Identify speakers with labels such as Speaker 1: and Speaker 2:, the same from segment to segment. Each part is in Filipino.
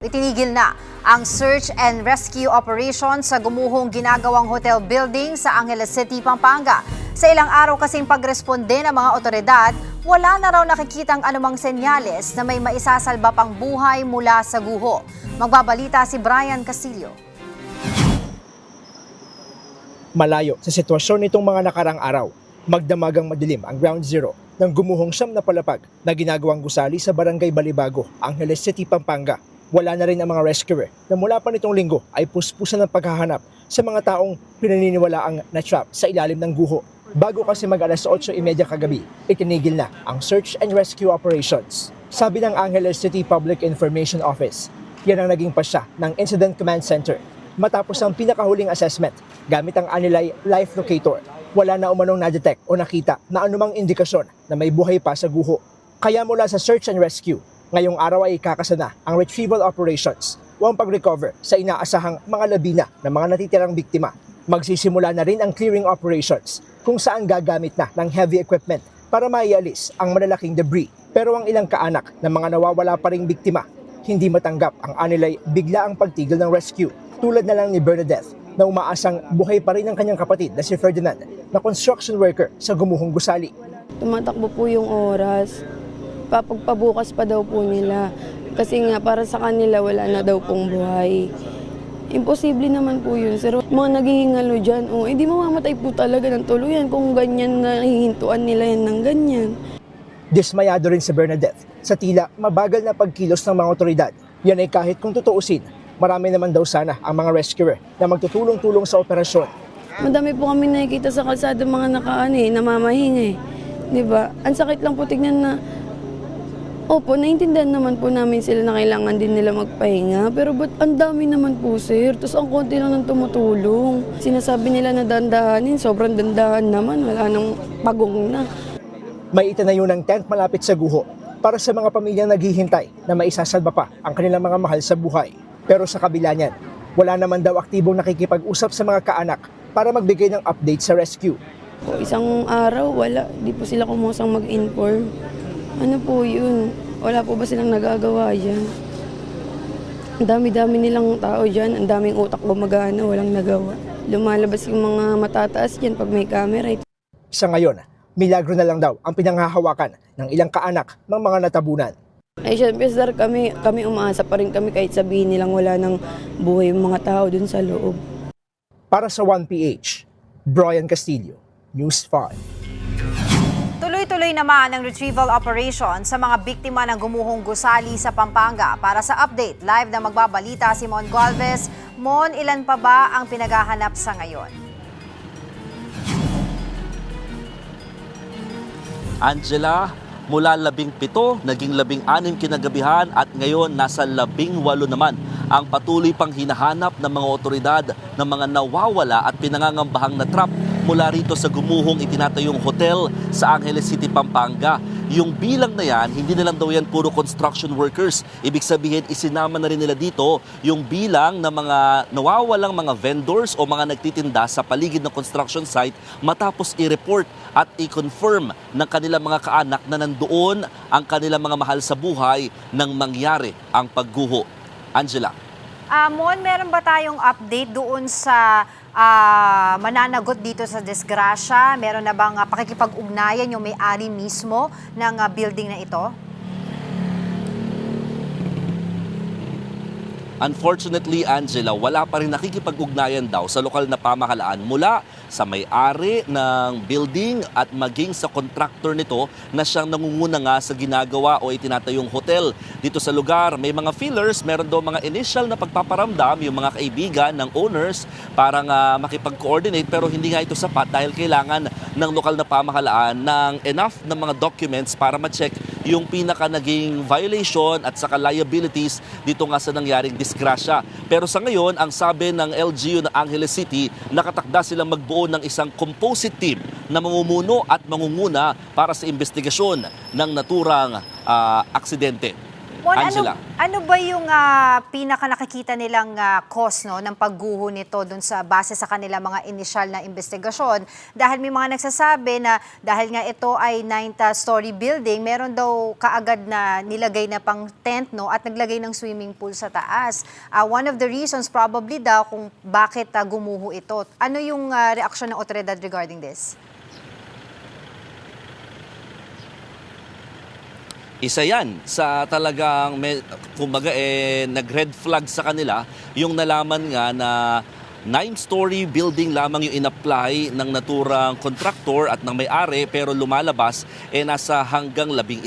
Speaker 1: Itinigil na ang search and rescue operation sa gumuhong ginagawang hotel building sa Angeles City, Pampanga. Sa ilang araw kasing pagresponde ng mga otoridad, wala na raw nakikitang anumang senyales na may maisasalba pang buhay mula sa guho. Magbabalita si Brian Castillo.
Speaker 2: Malayo sa sitwasyon nitong mga nakarang araw, magdamagang madilim ang ground zero ng gumuhong siyam na palapag na ginagawang gusali sa Barangay Balibago, Angeles City, Pampanga. Wala na rin ang mga rescuer na mula pa nitong linggo ay puspusan ng paghahanap sa mga taong pinaniniwalaang na-trap sa ilalim ng guho. Bago kasi mag-alas 8:30 kagabi, itinigil na ang search and rescue operations. Sabi ng Angeles City Public Information Office, yan ang naging pasya ng Incident Command Center. Matapos ang pinakahuling assessment, gamit ang Anilay Life Locator, wala na umanong na-detect o nakita na anumang indikasyon na may buhay pa sa guho. Kaya mula sa search and rescue, ngayong araw ay ikakasana ang retrieval operations o ang pag-recover sa inaasahang mga labina ng mga natitirang biktima. Magsisimula na rin ang clearing operations kung saan gagamit na ng heavy equipment para maialis ang malalaking debris. Pero ang ilang kaanak ng mga nawawala pa ring biktima, hindi matanggap ang anilay bigla ang pagtigil ng rescue. Tulad na lang ni Bernadette na umaasang buhay pa rin ang kanyang kapatid na si Ferdinand na construction worker sa gumuhong gusali.
Speaker 3: Tumatakbo po yung oras. Pagpabukas pa daw po nila. Kasi nga para sa kanila wala na daw pong buhay. Imposible naman po yun, sir. Mga naghihingalo dyan, hindi mamamatay po talaga ng tuluyan kung ganyan na hihintuan nila yan ng ganyan.
Speaker 2: Dismayado rin si Bernadette sa tila mabagal na pagkilos ng mga otoridad. Yan ay kahit kung tutuusin, marami naman daw sana ang mga rescuer na magtutulong-tulong sa operasyon.
Speaker 3: Madami po kami nakikita sa kalsada mga namamahinga. Diba? Ang sakit lang po tignan na, opo, naintindihan naman po namin sila na kailangan din nila magpahinga. Pero ba't ang dami naman po, sir? Tapos ang konti lang ng tumutulong. Sinasabi nila na dandahanin, sobrang dandahan naman. Wala nang pagong na.
Speaker 2: May itinayo ng tent malapit sa guho para sa mga pamilyang naghihintay na maisasalba pa ang kanilang mga mahal sa buhay. Pero sa kabila niyan, wala naman daw aktibong nakikipag-usap sa mga kaanak para magbigay ng update sa rescue.
Speaker 3: Isang araw, wala. Di po sila kumusang mag-inform. Ano po yun? Wala po ba silang nagagawa dyan? Ang dami-dami nilang tao dyan, ang daming utak gumagana, walang nagawa. Lumalabas yung mga matataas dyan pag may camera.
Speaker 2: Sa ngayon, milagro na lang daw ang pinanghahawakan ng ilang kaanak ng mga natabunan.
Speaker 3: Ay syempre sir, kami umaasa pa rin kami kahit sabihin nilang wala ng buhay yung mga tao dun sa loob.
Speaker 2: Para sa 1PH, Brian Castillo, News 5.
Speaker 1: Tuloy-tuloy naman ang retrieval operation sa mga biktima ng gumuhong gusali sa Pampanga. Para sa update, live na magbabalita si Mon Galvez. Mon, ilan pa ba ang pinaghahanap sa ngayon?
Speaker 4: Angela, mula 17, naging 16 kinagabihan at ngayon nasa 18 naman ang patuloy pang hinahanap ng mga otoridad ng mga nawawala at pinangangambahang na trap mula rito sa gumuhong itinatayong hotel sa Angeles City, Pampanga. Yung bilang na yan, hindi na lang daw yan puro construction workers. Ibig sabihin, isinama na rin nila dito yung bilang ng mga nawawalang mga vendors o mga nagtitinda sa paligid ng construction site matapos i-report at i-confirm ng kanilang mga kaanak na nandoon ang kanilang mga mahal sa buhay nang mangyari ang pagguho. Angela.
Speaker 1: Mon, meron ba tayong update doon sa mananagot dito sa disgrasya? Meron na bang pakikipag-ugnayan yung may-ari mismo ng building na ito?
Speaker 4: Unfortunately, Angela, wala pa rin nakikipag-ugnayan daw sa lokal na pamahalaan mula sa may-ari ng building at maging sa contractor nito na siyang nangunguna nga sa ginagawa o itinatayong hotel. Dito sa lugar, may mga feelers, meron daw mga initial na pagpaparamdam yung mga kaibigan ng owners para nga makipag-coordinate pero hindi nga ito sapat dahil kailangan ng lokal na pamahalaan ng enough na mga documents para ma-check yung pinaka naging violation at saka liabilities dito nga sa nangyaring disgrasya. Pero sa ngayon, ang sabi ng LGU ng Angeles City, nakatakda silang magbuo ng isang composite team na mamumuno at mangunguna para sa investigasyon ng naturang aksidente.
Speaker 1: Mon,
Speaker 4: Angela.
Speaker 1: ano ba yung pinaka nakikita nilang cause ng pagguho nito dun sa base sa kanila mga initial na investigasyon? Dahil may mga nagsasabi na dahil nga ito ay 9th-story building, meron daw kaagad na nilagay na pang tent at naglagay ng swimming pool sa taas. One of the reasons probably daw kung bakit gumuho ito. Ano yung reaksyon ng otoridad regarding this?
Speaker 4: Isa yan sa talagang, kumbaga, nag-red flag sa kanila yung nalaman nga na 9-story building lamang yung in-apply ng naturang contractor at ng may-ari, pero lumalabas nasa hanggang 11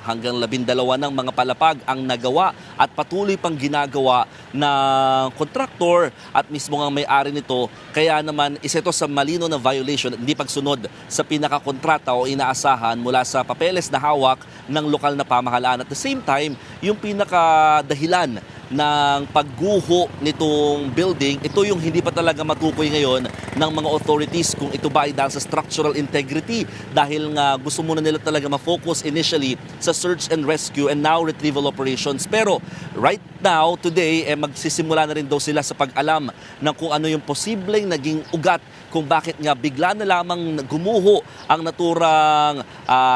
Speaker 4: hanggang 12 ng mga palapag ang nagawa at patuloy pang ginagawa ng contractor at mismo ang may-ari nito. Kaya naman isa ito sa malino na violation at hindi pagsunod sa pinakakontrata o inaasahan mula sa papeles na hawak ng lokal na pamahalaan. At the same time, yung pinakadahilan ng pagguho nitong building, ito yung hindi pa talaga matukoy ngayon ng mga authorities kung ito ba ay dahil sa structural integrity, dahil nga gusto muna nila talaga ma-focus initially sa search and rescue and now retrieval operations. Pero right now, today, magsisimula na rin daw sila sa pag-alam ng kung ano yung posibleng naging ugat kung bakit nga bigla na lamang gumuho ang naturang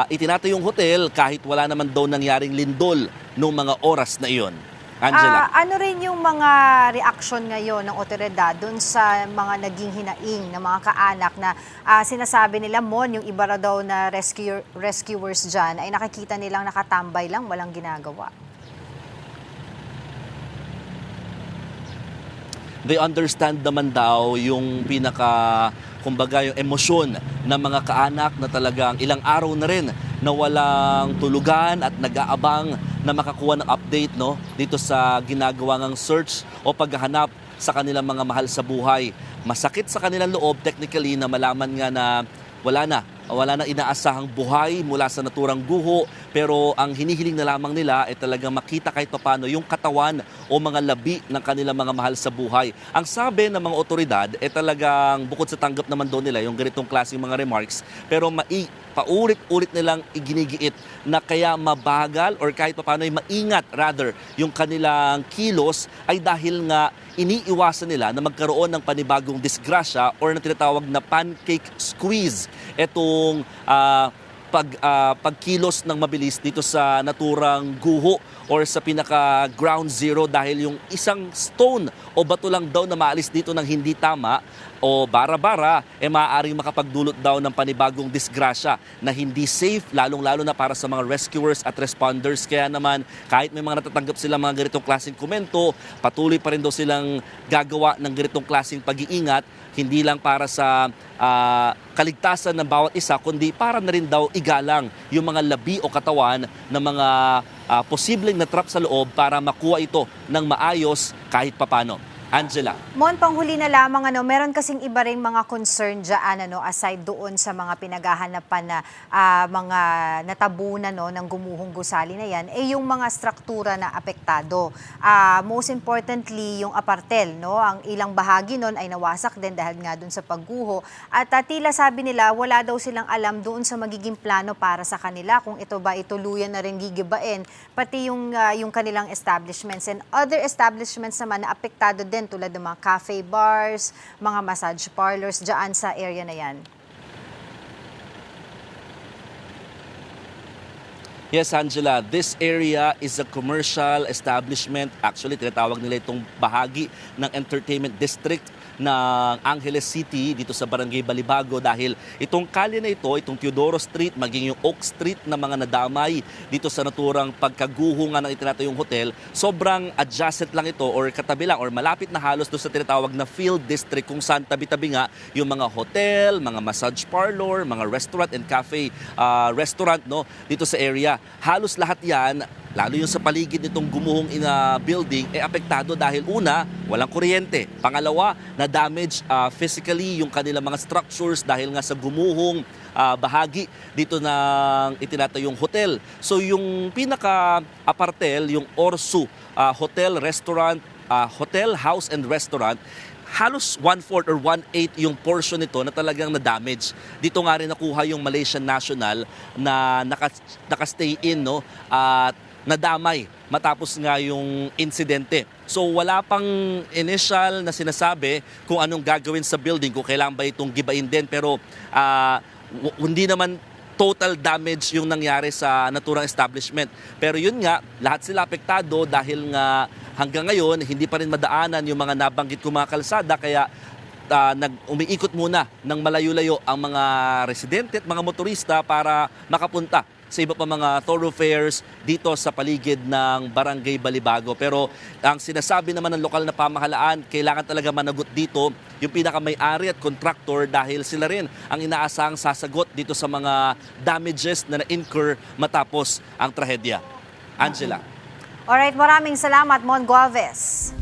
Speaker 4: itinatayong hotel kahit wala naman daw nangyaring lindol noong mga oras na iyon. Angela.
Speaker 1: Ano rin yung mga reaction ngayon ng otoridad dun sa mga naging hinaing ng mga kaanak na sinasabi nila, yung iba raw daw na rescuers dyan ay nakikita nilang nakatambay lang, walang ginagawa?
Speaker 4: They understand naman daw yung kumbaga yung emosyon ng mga kaanak na talagang ilang araw na rin na walang tulugan at nag-aabang na makakuha ng update dito sa ginagawa ng search o paghahanap sa kanilang mga mahal sa buhay. Masakit sa kanilang loob technically na malaman nga na wala na inaasahang buhay mula sa naturang guho, pero ang hinihiling na lamang nila ay talagang makita kahit paano yung katawan o mga labi ng kanilang mga mahal sa buhay. Ang sabi ng mga otoridad talagang bukod sa tanggap naman doon nila yung ganitong klaseng mga remarks, pero paulit-ulit nilang iginigiit na kaya mabagal or kahit paano ay maingat rather yung kanilang kilos ay dahil nga iniiwasan nila na magkaroon ng panibagong disgrasya or na tinatawag na pancake squeeze. Itong pagkilos ng mabilis dito sa naturang guho or sa pinaka ground zero dahil yung isang stone o bato lang daw na maalis dito ng hindi tama o bara-bara maaaring makapagdulot daw ng panibagong disgrasya na hindi safe, lalong-lalo na para sa mga rescuers at responders. Kaya naman kahit may mga natatanggap silang mga ganitong klaseng komento, patuloy pa rin daw silang gagawa ng ganitong klaseng pag-iingat, hindi lang para sa kaligtasan ng bawat isa, kundi para na rin daw igalang yung mga labi o katawan ng mga posibleng natrap sa loob para makuha ito ng maayos kahit papano. Angela.
Speaker 1: Mon, panghuli na lamang, meron kasing iba rin mga concern dyan, aside doon sa mga pinaghahanapan na mga natabunan ng gumuhong gusali na yan, yung mga struktura na apektado. Most importantly, yung apartel, ang ilang bahagi nun ay nawasak din dahil nga doon sa pagguho. At tila sabi nila, wala daw silang alam doon sa magiging plano para sa kanila, kung ito ba ituluyan na rin gigibain, pati yung kanilang establishments and other establishments naman na apektado din tulad ng mga cafe bars, mga massage parlors dyan sa area na yan.
Speaker 4: Yes, Angela, this area is a commercial establishment. Actually, tinatawag nila itong bahagi ng entertainment district ng Angeles City dito sa Barangay Balibago dahil itong kalye na ito, itong Teodoro Street, maging yung Oak Street na mga nadamay dito sa naturang pagkaguho nga ng itinatayong hotel, sobrang adjacent lang ito or katabi lang or malapit na halos doon sa tinatawag na Field District kung saan tabi-tabi nga yung mga hotel, mga massage parlor, mga restaurant and cafe restaurant dito sa area. Halos lahat yan, lalo yung sa paligid nitong gumuhong building, apektado dahil una, walang kuryente. Pangalawa, na-damage physically yung kanilang mga structures dahil nga sa gumuhong bahagi dito ng itinatayong hotel. So yung pinaka-apartel, yung Orsu Hotel, Restaurant, Hotel, House and Restaurant, halos 1/4 or 1/8 yung portion nito na talagang na-damage. Dito nga rin nakuha yung Malaysian National na nakastay in at nadamay matapos nga yung insidente. So wala pang initial na sinasabi kung anong gagawin sa building, kung kailangan ba itong gibain din, pero hindi naman total damage yung nangyari sa naturang establishment. Pero yun nga, lahat sila apektado dahil nga hanggang ngayon hindi pa rin madaanan yung mga nabanggit kong mga kalsada, kaya umiikot muna ng malayo-layo ang mga residente at mga motorista para makapunta sa iba pa mga thoroughfares dito sa paligid ng Barangay Balibago. Pero ang sinasabi naman ng lokal na pamahalaan, kailangan talaga managot dito yung pinakamay-ari at contractor dahil sila rin ang inaasahang sasagot dito sa mga damages na na-incur matapos ang trahedya. Angela.
Speaker 1: Alright, maraming salamat, Mon Gualvez.